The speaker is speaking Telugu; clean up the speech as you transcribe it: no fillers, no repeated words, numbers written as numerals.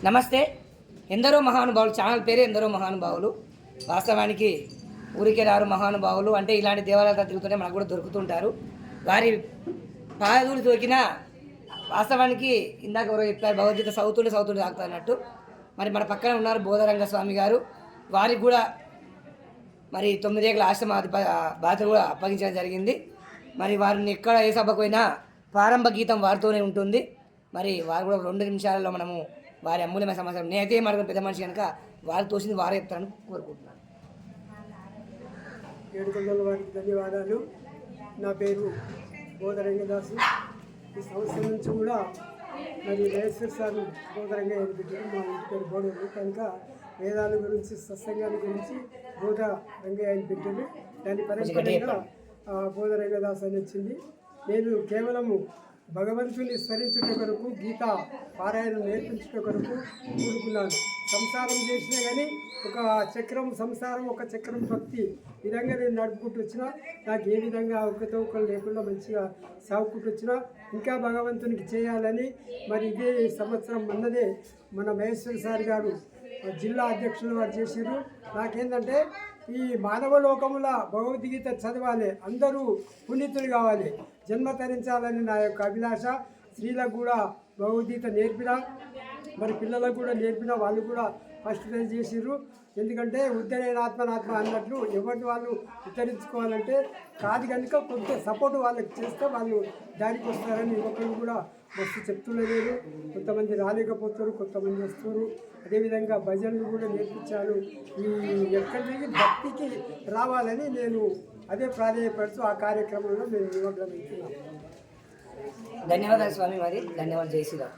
నమస్తే. ఎందరో మహానుభావులు ఛానల్ పేరు ఎందరో మహానుభావులు. వాస్తవానికి ఊరికే రారు మహానుభావులు అంటే ఇలాంటి దేవాలయాలు తిరుగుతుంటే మనకు కూడా దొరుకుతుంటారు. వారి పాదూలు దొరికిన వాస్తవానికి ఇందాక ఎవరో చెప్పారు భగవద్గీత సౌతుడు తాగుతా అన్నట్టు. మరి మన పక్కన ఉన్నారు బోధరంగ స్వామి గారు. వారికి కూడా మరి 9 ఏళ్ల ఆశ్రమ బాధ్యత కూడా అప్పగించడం జరిగింది. మరి వారిని ఎక్కడ ఏ సభకు పోయినా ప్రారంభ గీతం వారితోనే ఉంటుంది. మరి వారు కూడా 2 నిమిషాలలో మనము వారి అమూల్యమైన సమాచారం నేనైతే మార్గం పెద్ద మనిషి కనుక వారు తోసింది వారే చెప్తారని కోరుకుంటున్నాను. ఏడుకొండల వారికి ధన్యవాదాలు. నా పేరు బోధరంగదాసు. ఈ సంవత్సరం నుంచి కూడా మరి మహేశ్వర సార్ బోధరంగయ్య అని పెట్టారు. మా ఇంటి పేరు బోధలు కనుక వేదాల గురించి సత్సంగాల గురించి బోధరంగయ్య అని పెట్టారు. దాని పరంపరంగా బోధరంగదాస్ అని వచ్చింది. నేను కేవలము భగవంతుని స్మరించుట కొరకు గీత పారాయణం నేర్పించుట కొరకు కూడుకున్నాను. సంసారం చేసినా కానీ ఒక చక్రం సంసారం, ఒక చక్రం భక్తి విధంగా నేను నడుపుకుంటూ వచ్చినా నాకు ఏ విధంగా అవకతవకలు లేకుండా మంచిగా సాగుకుంటూ వచ్చినా ఇంకా భగవంతునికి చేయాలని మరి ఇదే సంవత్సరం అన్నదే మన మహేశ్వర సార్ గారు జిల్లా అధ్యక్షులు వారు చేశారు. నాకేంటంటే ఈ మానవ లోకముల భగవద్గీత చదవాలి, అందరూ పునీతులు కావాలి, జన్మ తరించాలని నా యొక్క అభిలాష. స్త్రీలకు కూడా భగవద్గీత నేర్పిన, మరి పిల్లలకు కూడా నేర్పిన, వాళ్ళు కూడా ఫస్ట్ టైం చేసిర్రు. ఎందుకంటే ఉద్ధరేణాత్మనాత్మ అన్నట్లు ఎవరిని వాళ్ళు ఉద్ధరించుకోవాలంటే కాదు కనుక కొంత సపోర్ట్ వాళ్ళకి చేస్తే వాళ్ళు దానికి వస్తారని యువకులు కూడా మస్తు చెప్తున్నారు. కొంతమంది రాలేకపోతారు, కొంతమంది వస్తారు. అదేవిధంగా భజనలు కూడా నేర్పించాను. ఈ ఎక్కడి నుంచి భక్తికి రావాలని నేను అదే ప్రాధాన్యపడుతూ ఆ కార్యక్రమంలో మేము నిమగ్నమవుతున్నాం. ధన్యవాదాలు స్వామి. మరి ధన్యవాదాలు. జై శ్రీరామ్.